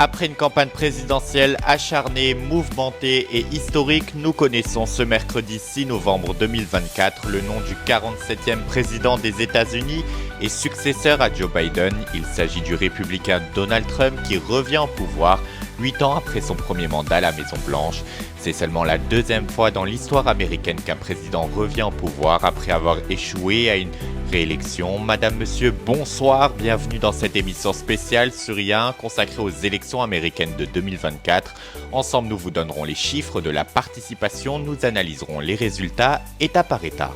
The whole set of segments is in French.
Après une campagne présidentielle acharnée, mouvementée et historique, nous connaissons ce mercredi 6 novembre 2024 le nom du 47e président des États-Unis et successeur à Joe Biden. Il s'agit du républicain Donald Trump qui revient au pouvoir 8 ans après son premier mandat à la Maison-Blanche. C'est seulement la deuxième fois dans l'histoire américaine qu'un président revient au pouvoir après avoir échoué à une réélection. Madame, monsieur, bonsoir, bienvenue dans cette émission spéciale sur IA consacrée aux élections américaines de 2024. Ensemble, nous vous donnerons les chiffres de la participation, nous analyserons les résultats état par état.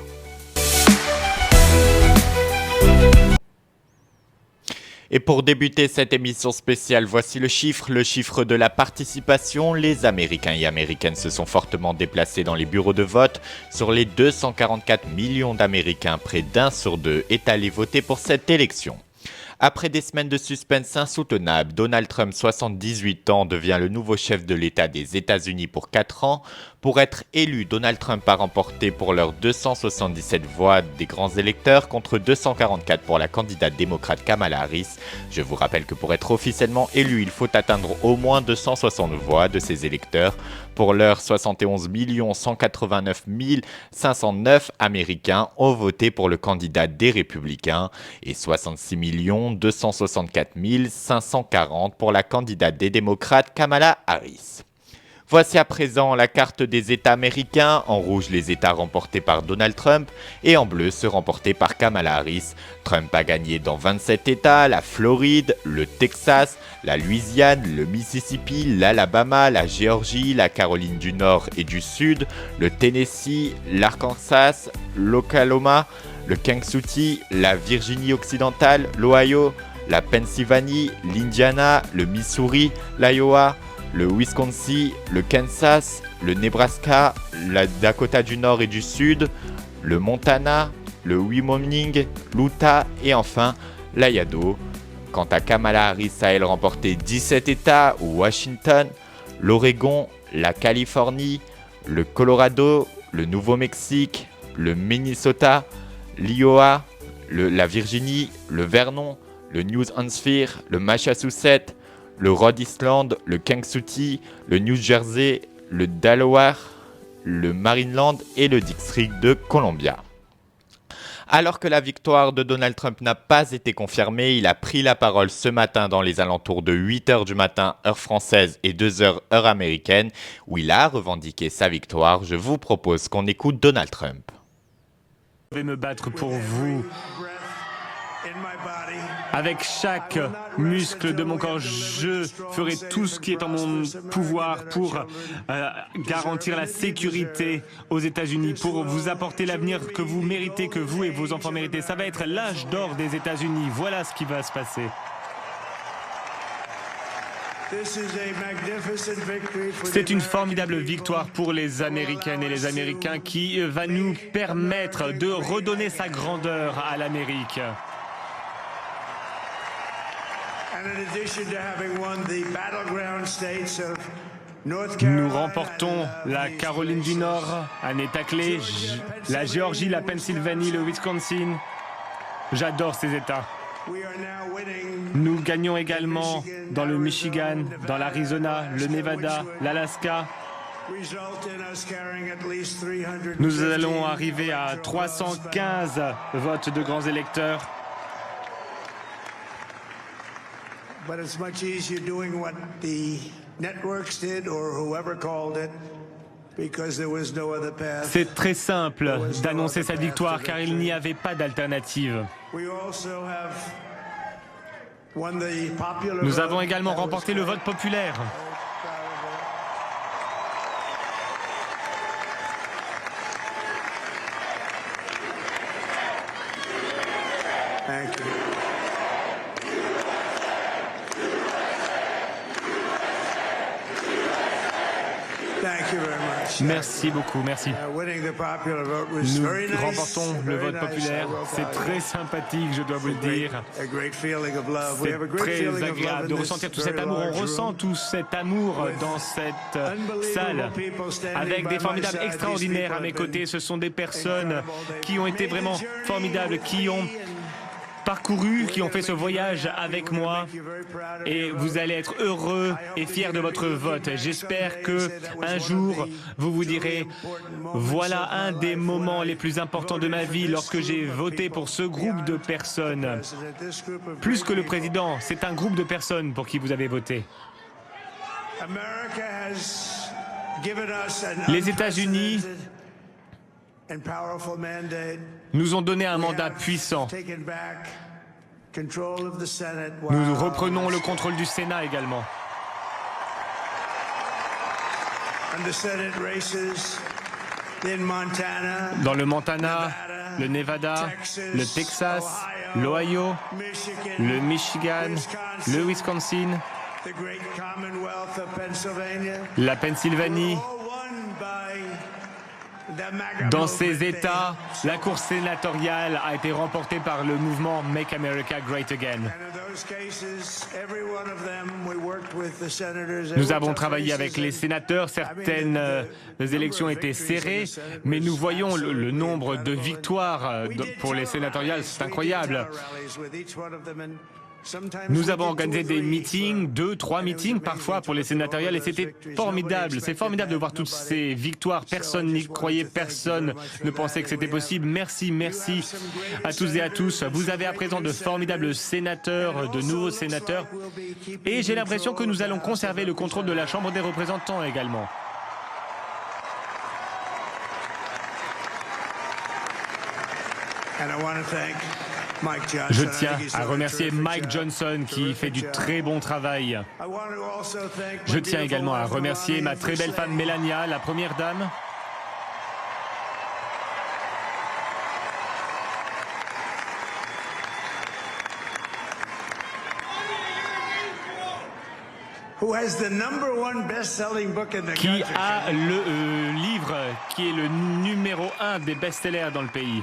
Et pour débuter cette émission spéciale, voici le chiffre de la participation. Les Américains et Américaines se sont fortement déplacés dans les bureaux de vote. Sur les 244 millions d'Américains, près d'un sur deux est allé voter pour cette élection. Après des semaines de suspense insoutenable, Donald Trump, 78 ans, devient le nouveau chef de l'État des États-Unis pour 4 ans. Pour être élu, Donald Trump a remporté pour l'heure 277 voix des grands électeurs contre 244 pour la candidate démocrate Kamala Harris. Je vous rappelle que pour être officiellement élu, il faut atteindre au moins 260 voix de ses électeurs. Pour l'heure, 71 189 509 Américains ont voté pour le candidat des Républicains et 66 264 540 pour la candidate des démocrates Kamala Harris. Voici à présent la carte des États américains. En rouge, les États remportés par Donald Trump et en bleu, ceux remportés par Kamala Harris. Trump a gagné dans 27 États, la Floride, le Texas, la Louisiane, le Mississippi, l'Alabama, la Géorgie, la Caroline du Nord et du Sud, le Tennessee, l'Arkansas, l'Oklahoma, le Kentucky, la Virginie occidentale, l'Ohio, la Pennsylvanie, l'Indiana, le Missouri, l'Iowa, le Wisconsin, le Kansas, le Nebraska, la Dakota du Nord et du Sud, le Montana, le Wyoming, l'Utah et enfin l'Idaho. Quant à Kamala Harris, a elle remporté 17 États, Washington, l'Oregon, la Californie, le Colorado, le Nouveau-Mexique, le Minnesota, l'Iowa, la Virginie, le Vermont, le New Hampshire, le Massachusetts, le Rhode Island, le Kentucky, le New Jersey, le Delaware, le Maryland et le District de Columbia. Alors que la victoire de Donald Trump n'a pas été confirmée, il a pris la parole ce matin dans les alentours de 8h du matin, heure française, et 2h, heure américaine, où il a revendiqué sa victoire. Je vous propose qu'on écoute Donald Trump. Je vais me battre pour vous. Avec chaque muscle de mon corps, je ferai tout ce qui est en mon pouvoir pour garantir la sécurité aux États-Unis, pour vous apporter l'avenir que vous méritez, que vous et vos enfants méritez. Ça va être l'âge d'or des États-Unis. Voilà ce qui va se passer. C'est une formidable victoire pour les Américaines et les Américains qui va nous permettre de redonner sa grandeur à l'Amérique. Nous remportons la Caroline du Nord, un État clé, la Géorgie, la Pennsylvanie, le Wisconsin. J'adore ces États. Nous gagnons également dans le Michigan, dans l'Arizona, le Nevada, l'Alaska. Nous allons arriver à 315 votes de grands électeurs. But it's much easier doing what the networks did or whoever called it because there was no other path. C'est très simple d'annoncer cette victoire car il n'y avait pas d'alternative. Nous avons également remporté le vote populaire. Thank you. Merci beaucoup, merci. Nous remportons le vote populaire. C'est très sympathique, je dois vous le dire. C'est très agréable de ressentir tout cet amour. On ressent tout cet amour dans cette salle avec des formidables extraordinaires à mes côtés. Ce sont des personnes qui ont été vraiment formidables, qui ont parcouru, qui ont fait ce voyage avec moi. Et vous allez être heureux et fiers de votre vote. J'espère que un jour, vous vous direz, voilà un des moments les plus importants de ma vie lorsque j'ai voté pour ce groupe de personnes. Plus que le président, c'est un groupe de personnes pour qui vous avez voté. Les États-Unis nous ont donné un mandat puissant. Nous reprenons le contrôle du Sénat également. Dans le Montana, le Nevada, le Texas, l'Ohio, le Michigan, le Wisconsin, la Pennsylvanie. Dans ces États, la course sénatoriale a été remportée par le mouvement Make America Great Again. Nous avons travaillé avec les sénateurs, certaines élections étaient serrées, mais nous voyons le nombre de victoires pour les sénatoriales, c'est incroyable. Nous avons organisé des meetings, 2, 3 meetings parfois pour les sénatoriales et c'était formidable. C'est formidable de voir toutes ces victoires. Personne n'y croyait, personne ne pensait que c'était possible. Merci, merci à tous et à tous. Vous avez à présent de formidables sénateurs, de nouveaux sénateurs. Et j'ai l'impression que nous allons conserver le contrôle de la Chambre des représentants également. Je tiens à remercier Mike Johnson qui fait du très bon travail. Je tiens également à remercier ma très belle femme Melania, la première dame. Qui a le livre qui est le numéro 1 des best-sellers dans le pays.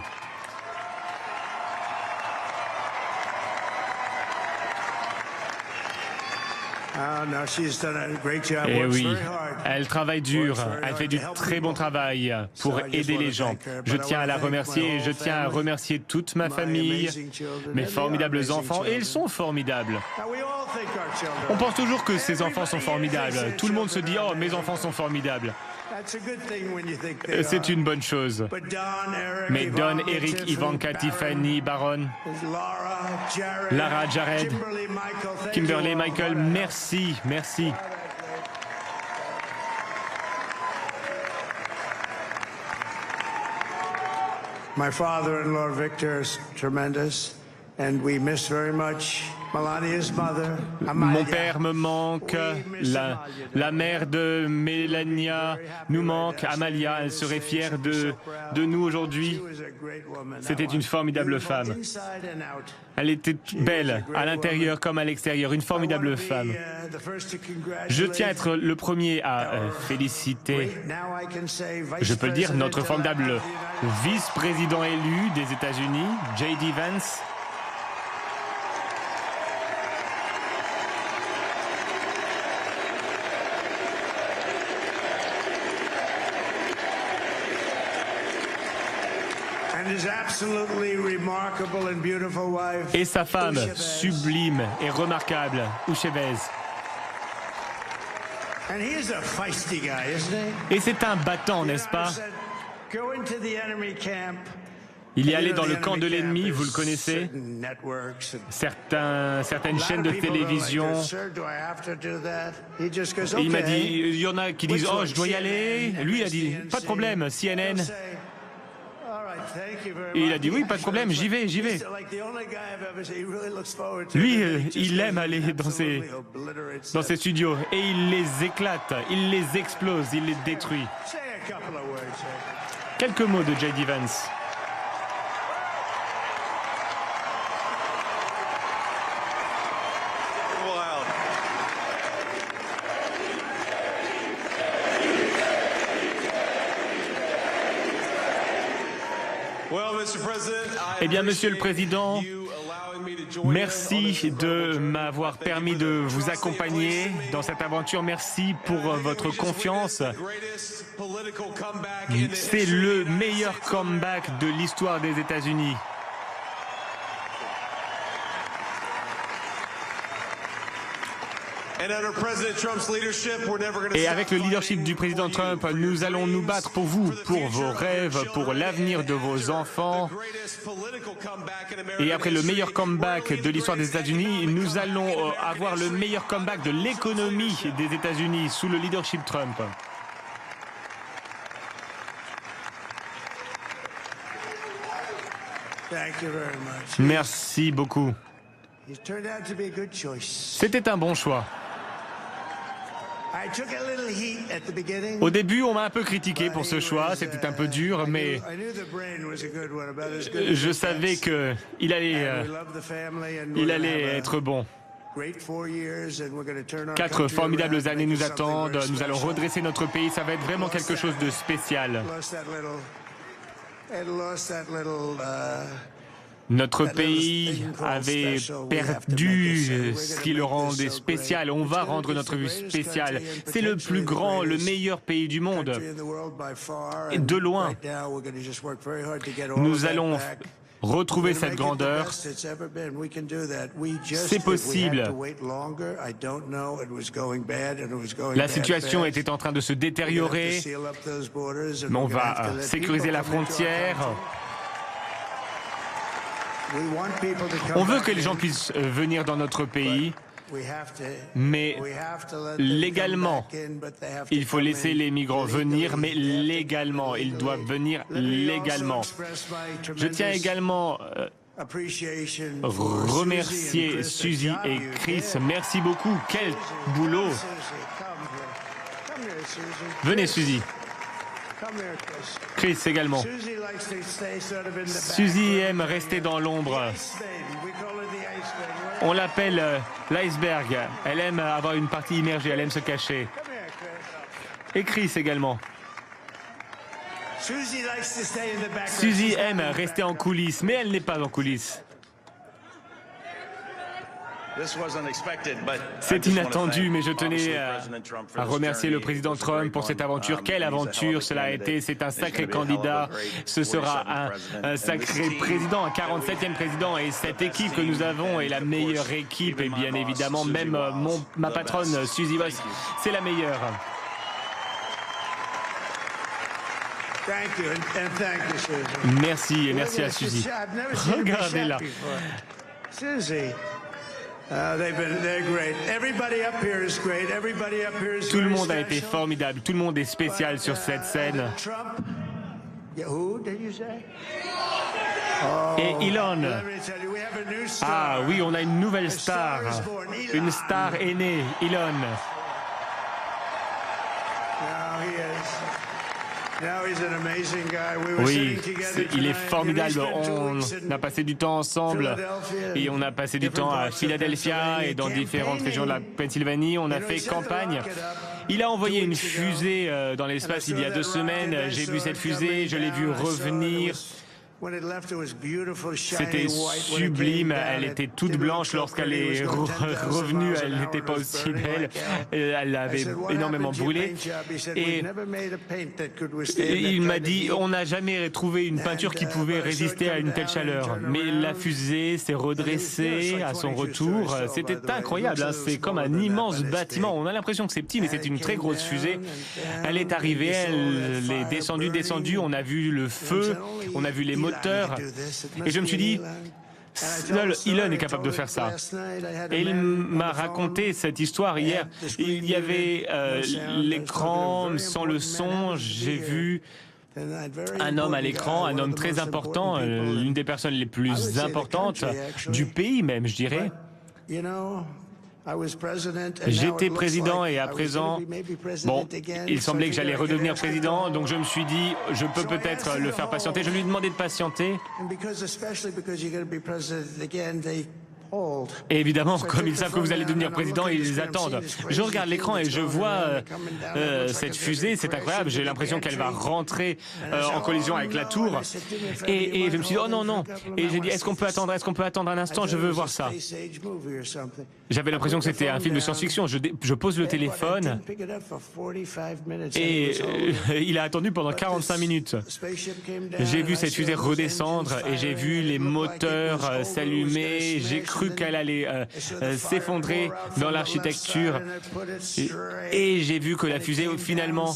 Et oui, elle travaille dur, elle fait du très bon travail pour aider les gens. Je tiens à la remercier et je tiens à remercier toute ma famille, mes formidables enfants, et ils sont formidables. On pense toujours que ces enfants sont formidables. Tout le monde se dit « Oh, mes enfants sont formidables ». C'est une bonne chose. Mais Don, Eric, Ivanka, Tiffany, Baron, Lara, Jared, Kimberly, Michael, merci, merci. My father-in-law Victor is tremendous, and we miss very much Melania's mother. Mon père me manque, la mère de Melania nous manque, Amalia, elle serait fière de nous aujourd'hui. C'était une formidable femme. Elle était belle, à l'intérieur comme à l'extérieur, une formidable femme. Je tiens à être le premier à féliciter, je peux le dire, notre formidable vice-président élu des États-Unis, J.D. Vance. Et sa femme, sublime et remarquable, Ushevez. Et c'est un battant, n'est-ce pas? Il est allé dans le camp de l'ennemi, vous le connaissez. Certaines chaînes de télévision. Et il m'a dit, il y en a qui disent « Oh, je dois y aller ». Lui, il a dit « Pas de problème, CNN ». Et il a dit oui, pas de problème, j'y vais, j'y vais. Lui, il aime aller dans ses studios et il les éclate, il les explose, il les détruit. Quelques mots de J.D. Vance. Eh bien, Monsieur le Président, merci de m'avoir permis de vous accompagner dans cette aventure. Merci pour votre confiance. C'est le meilleur comeback de l'histoire des États-Unis. Et avec le leadership du président Trump, nous allons nous battre pour vous, pour vos rêves, pour l'avenir de vos enfants. Et après le meilleur comeback de l'histoire des États-Unis, nous allons avoir le meilleur comeback de l'économie des États-Unis sous le leadership Trump. Merci beaucoup. C'était un bon choix. Au début, on m'a un peu critiqué pour ce choix, c'était un peu dur, mais je savais qu'il allait être bon. 4 formidables années nous attendent, nous allons redresser notre pays, ça va être vraiment quelque chose de spécial. Notre pays avait perdu ce qui le rendait spécial. On va rendre notre vie spéciale. C'est le plus grand, le meilleur pays du monde. Et de loin, nous allons retrouver cette grandeur. C'est possible. La situation était en train de se détériorer, mais on va sécuriser la frontière. On veut que les gens puissent venir dans notre pays, mais légalement, il faut laisser les migrants venir, mais légalement, ils doivent venir légalement. Je tiens également à remercier Suzy et Chris. Merci beaucoup, quel boulot. Venez Suzy. Chris également. Suzy aime rester dans l'ombre. On l'appelle l'iceberg. Elle aime avoir une partie immergée, elle aime se cacher. Et Chris également. Suzy aime rester en coulisses, mais elle n'est pas en coulisses. C'est inattendu, mais je tenais à remercier le président Trump pour cette aventure. Quelle aventure cela a été! C'est un sacré candidat, ce sera un sacré président, un 47e président. Et cette équipe que nous avons est la meilleure équipe. Et bien évidemment, même ma patronne, Suzy Voss, c'est la meilleure. Merci et merci à Suzy. Regardez-la. Tout le monde a été formidable, tout le monde est spécial sur cette scène. Et Elon. Ah oui, on a une nouvelle star. Une star est née, Elon. Oui, il est formidable. On a passé du temps ensemble et on a passé du temps à Philadelphia et dans différentes régions de la Pennsylvanie. On a fait campagne. Il a envoyé une fusée dans l'espace il y a 2 semaines. J'ai vu cette fusée, je l'ai vue revenir. C'était sublime, elle était toute blanche lorsqu'elle est revenue, elle n'était pas aussi belle, elle avait énormément brûlé. Et il m'a dit, on n'a jamais trouvé une peinture qui pouvait résister à une telle chaleur. Mais la fusée s'est redressée à son retour, c'était incroyable, hein. C'est comme un immense bâtiment, on a l'impression que c'est petit, mais c'est une très grosse fusée. Elle est arrivée, elle est descendue, on a vu le feu, on a vu les moteurs. Et je me suis dit, seul Elon est capable de faire ça. Et il m'a raconté cette histoire hier. Il y avait l'écran sans le son, j'ai vu un homme à l'écran, un homme très important, l'une des personnes les plus importantes du pays même, je dirais. J'étais président et à présent, bon, il semblait que j'allais redevenir président, donc je me suis dit, je peux peut-être le faire patienter. Je lui ai demandé de patienter. Et évidemment, comme ils savent que vous allez devenir président, ils attendent. Je regarde l'écran et je vois cette fusée, c'est incroyable. J'ai l'impression qu'elle va rentrer en collision avec la tour. Et je me suis dit, oh non, non. Et j'ai dit, est-ce qu'on peut attendre un instant, je veux voir ça. J'avais l'impression que c'était un film de science-fiction. Je pose le téléphone et il a attendu pendant 45 minutes. J'ai vu cette fusée redescendre et j'ai vu les moteurs s'allumer. J'ai cru cru qu'elle allait s'effondrer dans l'architecture. Et j'ai vu que la fusée, finalement,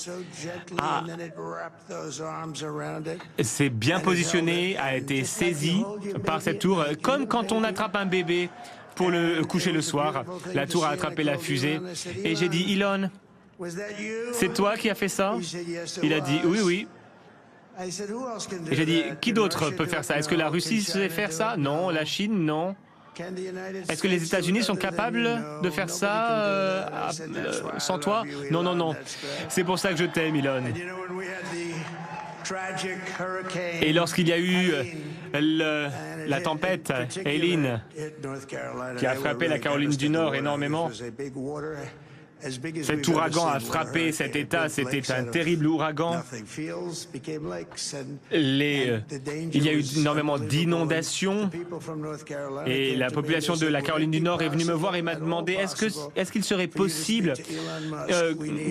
s'est bien positionnée, a été saisie par cette tour, comme quand on attrape un bébé pour le coucher le soir. La tour a attrapé la fusée. Et j'ai dit, Elon, c'est toi qui as fait ça? Il a dit, oui, oui. Et j'ai dit, qui d'autre peut faire ça? Est-ce que la Russie sait faire ça? Non. La Chine? Non. Est-ce que les États-Unis sont capables de faire ça sans toi? Non, non, non. C'est pour ça que je t'aime, Elon. Et lorsqu'il y a eu la tempête Helene, qui a frappé la Caroline du Nord énormément, cet ouragan a frappé cet État, c'était un terrible ouragan. Il y a eu énormément d'inondations et la population de la Caroline du Nord est venue me voir et m'a demandé est-ce qu'il serait possible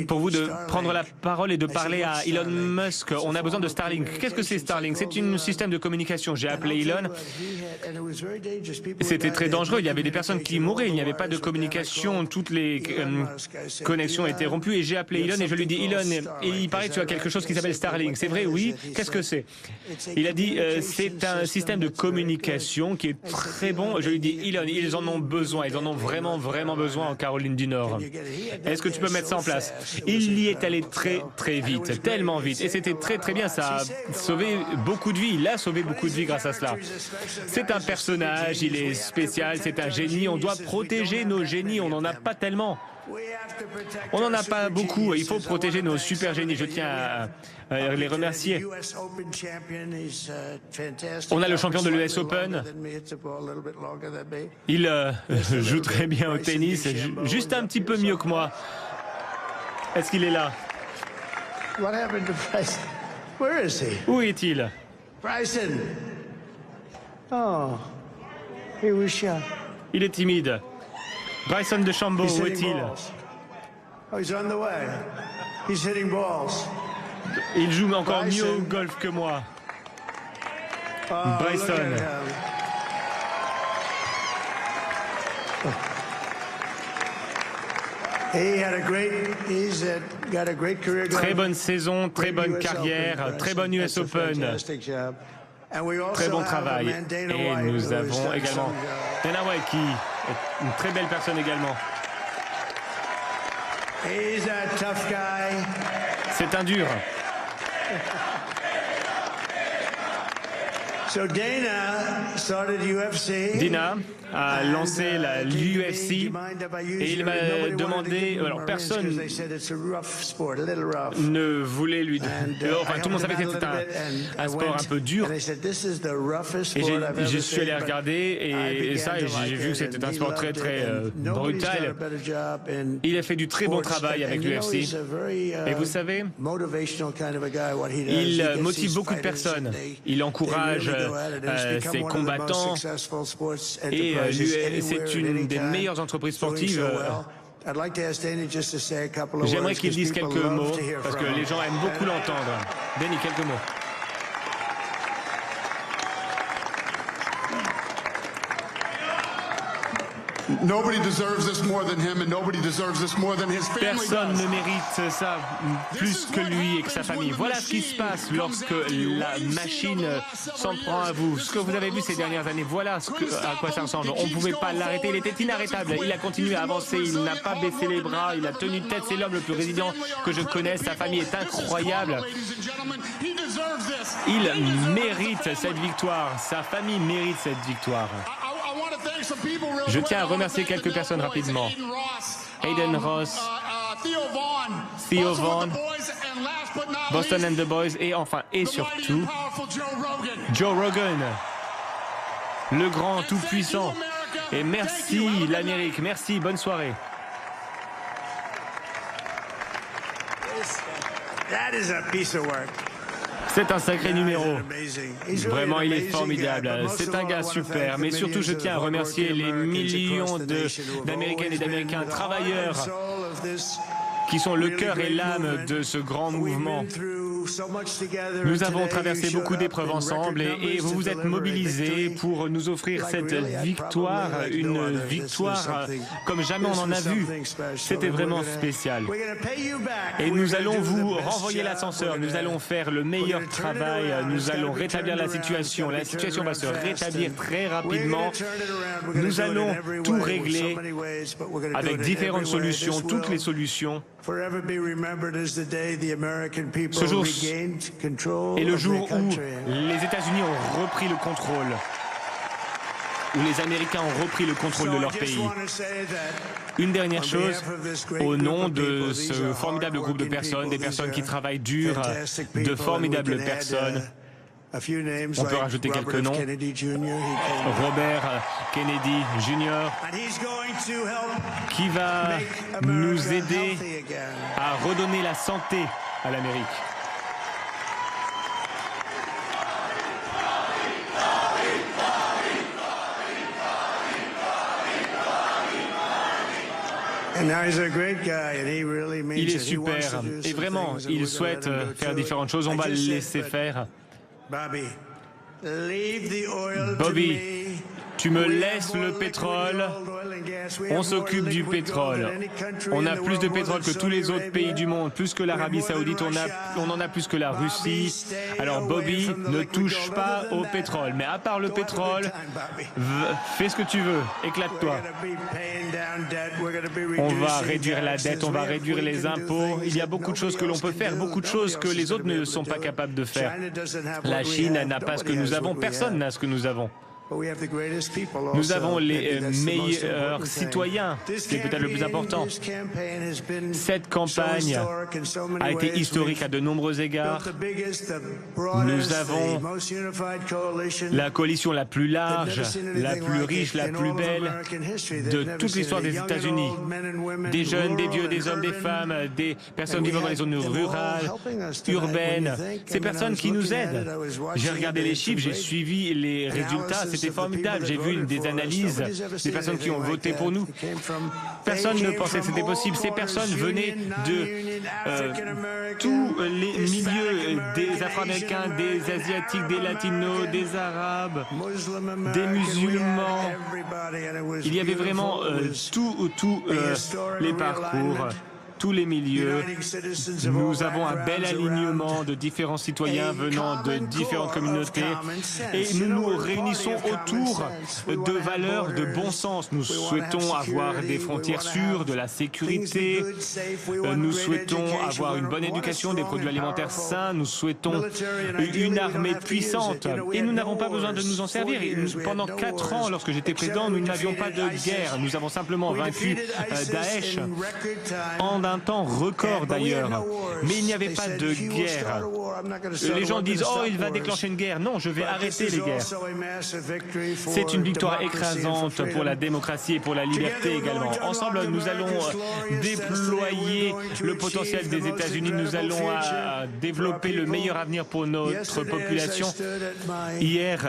pour vous de prendre la parole et de parler à Elon Musk. On a besoin de Starlink. Qu'est-ce que c'est Starlink? C'est un système de communication. J'ai appelé Elon. C'était très dangereux. Il y avait des personnes qui mouraient. Il n'y avait pas de communication. Toutes les connexion était rompue et j'ai appelé Elon et je lui dis Elon, il paraît que tu as quelque chose qui s'appelle Starlink, c'est vrai? Oui. Qu'est-ce que c'est? Il a dit c'est un système de communication qui est très bon. Je lui dis Elon, ils en ont besoin, ils en ont vraiment besoin en Caroline du Nord. Est-ce que tu peux mettre ça en place? Il y est allé très vite, tellement vite et c'était très bien, ça a sauvé beaucoup de vies, il a sauvé beaucoup de vies grâce à cela. C'est un personnage, il est spécial, c'est un génie, on doit protéger nos génies, on n'en a pas tellement. On n'en a pas beaucoup, il faut protéger nos super génies, je tiens à les remercier. On a le champion de l'US Open, il joue très bien au tennis, juste un petit peu mieux que moi. Est-ce qu'il est là? Où est-il? Bryson. Oh, he was shot. Il est timide. Bryson DeChambeau, où est-il? Oh, he's on the way. He's hitting balls. Il joue encore mieux au golf que moi. Oh, Bryson. Très bonne saison, très bonne carrière, très bonne US Open. Très bon travail. Et nous avons également Dana White qui est une très belle personne également. C'est un dur. Dana a lancé l'UFC et il m'a demandé, alors personne ne voulait lui enfin tout le monde savait que c'était un sport un peu dur et je suis allé regarder et j'ai vu que c'était un sport très brutal. Il a fait du très bon travail avec l'UFC et vous savez, il motive beaucoup de personnes, il encourage ses combattants et c'est une des meilleures entreprises sportives. J'aimerais qu'il dise quelques mots, parce que les gens aiment beaucoup l'entendre. Danny, quelques mots. Personne ne mérite ça plus que lui et que sa famille. Voilà ce qui se passe lorsque la machine s'en prend à vous. Ce que vous avez vu ces dernières années, voilà à quoi ça ressemble. On ne pouvait pas l'arrêter, il était inarrêtable. Il a continué à avancer, il n'a pas baissé les bras, il a tenu tête. C'est l'homme le plus résilient que je connaisse. Sa famille est incroyable. Il mérite cette victoire. Sa famille mérite cette victoire. Je tiens à remercier quelques personnes rapidement. Aiden Ross, Theo Vaughn, Boston and the Boys et enfin et surtout Joe Rogan, le grand tout-puissant. Et merci l'Amérique, merci, bonne soirée. C'est un sacré numéro. Vraiment, il est formidable. C'est un gars super. Mais surtout, je tiens à remercier les millions d'Américaines et d'Américains travailleurs qui sont le cœur et l'âme de ce grand mouvement. Nous avons traversé beaucoup d'épreuves ensemble et vous vous êtes mobilisés pour nous offrir cette victoire, une victoire comme jamais on en a vu. C'était vraiment spécial. Et nous allons vous renvoyer l'ascenseur, nous allons faire le meilleur travail, nous allons rétablir la situation. La situation va se rétablir très rapidement. Nous allons tout régler avec différentes solutions, toutes les solutions. Ce jour est le jour où les États-Unis ont repris le contrôle, où les Américains ont repris le contrôle de leur pays. Une dernière chose, au nom de ce formidable groupe de personnes, des personnes qui travaillent dur, de formidables personnes, on peut rajouter quelques noms. Robert Kennedy Jr., qui va nous aider à redonner la santé à l'Amérique. Il est super et vraiment, il souhaite faire différentes choses. On va le laisser faire. Bobby, tu me laisses le pétrole, on s'occupe du pétrole. On a plus de pétrole que tous les autres pays du monde, plus que l'Arabie Saoudite, on en a plus que la Russie. Alors Bobby, ne touche pas au pétrole. Mais à part le pétrole, fais ce que tu veux, éclate-toi. On va réduire la dette, on va réduire les impôts. Il y a beaucoup de choses que l'on peut faire, beaucoup de choses que les autres ne sont pas capables de faire. La Chine n'a pas ce que nous avons, personne n'a ce que nous avons. Nous avons les meilleurs citoyens, c'est peut-être le plus important. Cette campagne a été historique à de nombreux égards. Nous avons la coalition la plus large, la plus riche, la plus belle de toute l'histoire des États-Unis. Des jeunes, des vieux, des hommes, des femmes, des personnes vivant dans les zones rurales, urbaines. Ces personnes qui nous aident. J'ai regardé les chiffres, j'ai suivi les résultats. C'était formidable. J'ai vu des analyses des personnes qui ont voté pour nous. Personne ne pensait que c'était possible. Ces personnes venaient de tous les milieux, des Afro-Américains, des Asiatiques, des Latinos, des Arabes, des musulmans. Il y avait vraiment tous les parcours. Tous les milieux. Nous avons un bel alignement de différents citoyens venant de différentes communautés et nous nous réunissons autour de valeurs de bon sens. Nous souhaitons avoir des frontières sûres, de la sécurité, nous souhaitons avoir une bonne éducation, des produits alimentaires sains, nous souhaitons une armée puissante et nous n'avons pas besoin de nous en servir. Et pendant 4 ans, lorsque j'étais président, nous n'avions pas de guerre. Nous avons simplement vaincu Daesh en un temps record d'ailleurs, mais il n'y avait pas de guerre. Les gens disent « Oh, il va déclencher une guerre ». Non, je vais arrêter les guerres. C'est une victoire écrasante pour la démocratie et pour la liberté également. Ensemble, nous allons déployer le potentiel des États-Unis. Nous allons développer le meilleur avenir pour notre population. Hier,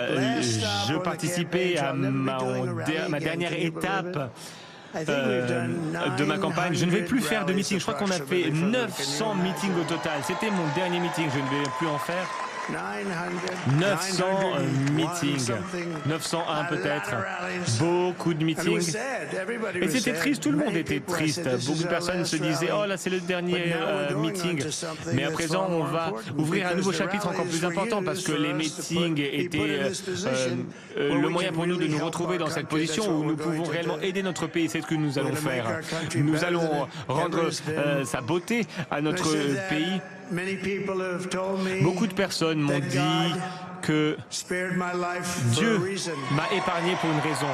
je participais à ma dernière étape de ma campagne. Je ne vais plus faire de meeting. Je crois qu'on a fait 900 meetings au total. C'était mon dernier meeting. Je ne vais plus en faire. 900 meetings, 901 peut-être, beaucoup de meetings. Et c'était triste, tout le monde était triste. Beaucoup de personnes se disaient « Oh là, c'est le dernier meeting ». Mais à présent, on va ouvrir un nouveau chapitre encore plus important parce que les meetings étaient le moyen pour nous de nous retrouver dans cette position où nous pouvons réellement aider notre pays. C'est ce que nous allons faire. Nous allons rendre sa beauté à notre pays. Beaucoup de personnes m'ont dit que Dieu m'a épargné pour une raison.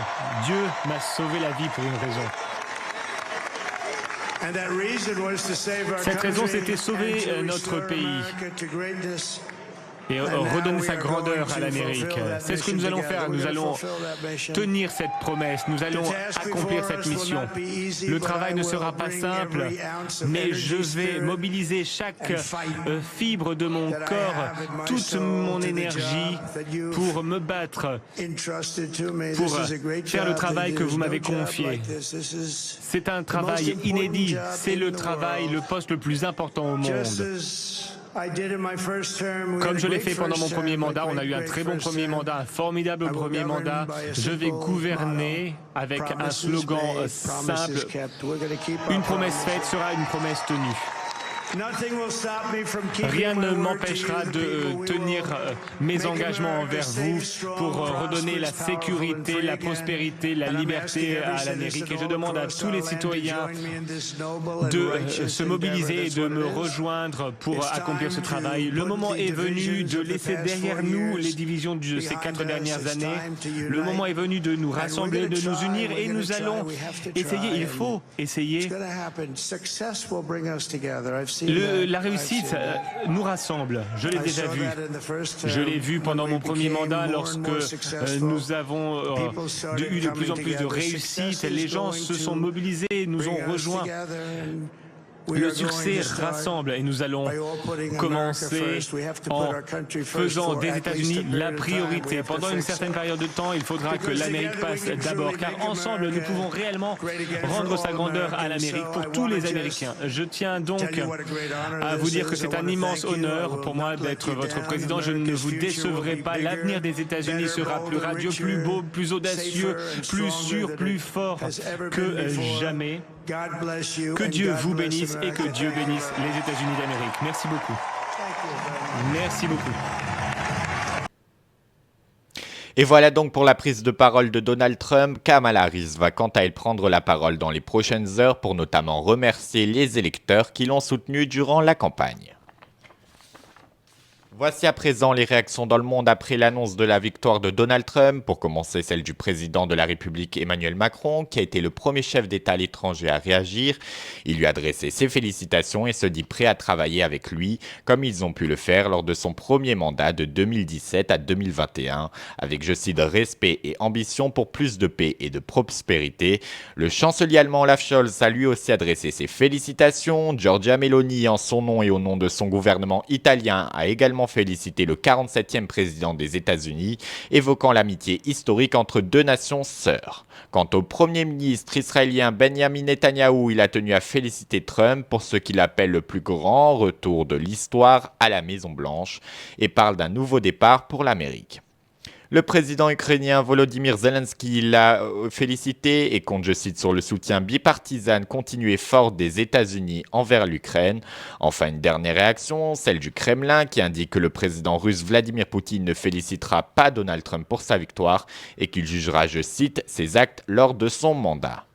Dieu m'a sauvé la vie pour une raison. Cette raison, c'était sauver notre pays et redonner sa grandeur à l'Amérique. C'est ce que nous allons faire. Nous allons tenir cette promesse. Nous allons accomplir cette mission. Le travail ne sera pas simple, mais je vais mobiliser chaque fibre de mon corps, toute mon énergie pour me battre, pour faire le travail que vous m'avez confié. C'est un travail inédit. C'est le travail, le poste le plus important au monde. Comme je l'ai fait pendant mon premier mandat, on a eu un très bon premier mandat, un formidable premier mandat. Je vais gouverner avec un slogan simple. Une promesse faite sera une promesse tenue. Rien ne m'empêchera de tenir mes engagements envers vous pour redonner la sécurité, la prospérité, la liberté à l'Amérique. Et je demande à tous les citoyens de se mobiliser et de me rejoindre pour accomplir ce travail. Le moment est venu de laisser derrière nous les divisions de ces 4 dernières années. Le moment est venu de nous rassembler, de nous unir et nous allons essayer, il faut essayer. La réussite nous rassemble, je l'ai déjà vu. Je l'ai vu pendant mon premier mandat lorsque nous avons eu de plus en plus de réussite. Les gens se sont mobilisés, nous ont rejoints. Le succès rassemble et nous allons commencer en faisant des États-Unis la priorité. Pendant une certaine période de temps, il faudra que l'Amérique passe d'abord, car ensemble, nous pouvons réellement rendre sa grandeur à l'Amérique pour tous les Américains. Je tiens donc à vous dire que c'est un immense honneur pour moi d'être votre président. Je ne vous décevrai pas. L'avenir des États-Unis sera plus radieux, plus beau, plus audacieux, plus sûr, plus fort que jamais. Que Dieu vous bénisse et que Dieu bénisse les États-Unis d'Amérique. Merci beaucoup. Merci beaucoup. Et voilà donc pour la prise de parole de Donald Trump. Kamala Harris va quant à elle prendre la parole dans les prochaines heures pour notamment remercier les électeurs qui l'ont soutenu durant la campagne. Voici à présent les réactions dans le monde après l'annonce de la victoire de Donald Trump. Pour commencer, celle du président de la République Emmanuel Macron, qui a été le premier chef d'État à l'étranger à réagir. Il lui a adressé ses félicitations et se dit prêt à travailler avec lui, comme ils ont pu le faire lors de son premier mandat de 2017 à 2021, avec, je cite, respect et ambition pour plus de paix et de prospérité. Le chancelier allemand Olaf Scholz a lui aussi adressé ses félicitations. Giorgia Meloni, en son nom et au nom de son gouvernement italien, a également félicité le 47e président des États-Unis, évoquant l'amitié historique entre deux nations sœurs. Quant au Premier ministre israélien Benjamin Netanyahou, il a tenu à féliciter Trump pour ce qu'il appelle le plus grand retour de l'histoire à la Maison-Blanche et parle d'un nouveau départ pour l'Amérique. Le président ukrainien Volodymyr Zelensky l'a félicité et compte, je cite, sur le soutien bipartisan continué fort des États-Unis envers l'Ukraine. Enfin, une dernière réaction, celle du Kremlin, qui indique que le président russe Vladimir Poutine ne félicitera pas Donald Trump pour sa victoire et qu'il jugera, je cite, ses actes lors de son mandat.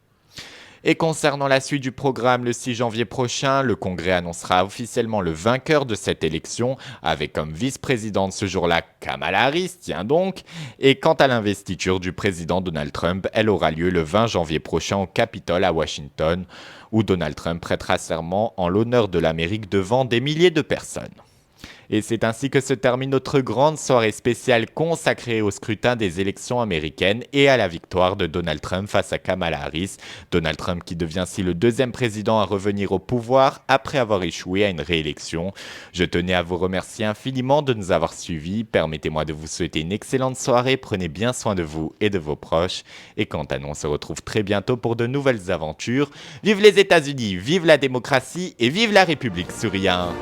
Et concernant la suite du programme, le 6 janvier prochain, le Congrès annoncera officiellement le vainqueur de cette élection, avec comme vice-présidente ce jour-là Kamala Harris, tiens donc. Et quant à l'investiture du président Donald Trump, elle aura lieu le 20 janvier prochain au Capitole à Washington, où Donald Trump prêtera serment en l'honneur de l'Amérique devant des milliers de personnes. Et c'est ainsi que se termine notre grande soirée spéciale consacrée au scrutin des élections américaines et à la victoire de Donald Trump face à Kamala Harris. Donald Trump qui devient ainsi le deuxième président à revenir au pouvoir après avoir échoué à une réélection. Je tenais à vous remercier infiniment de nous avoir suivis. Permettez-moi de vous souhaiter une excellente soirée. Prenez bien soin de vous et de vos proches. Et quant à nous, on se retrouve très bientôt pour de nouvelles aventures. Vive les États-Unis, vive la démocratie et vive la République souriante.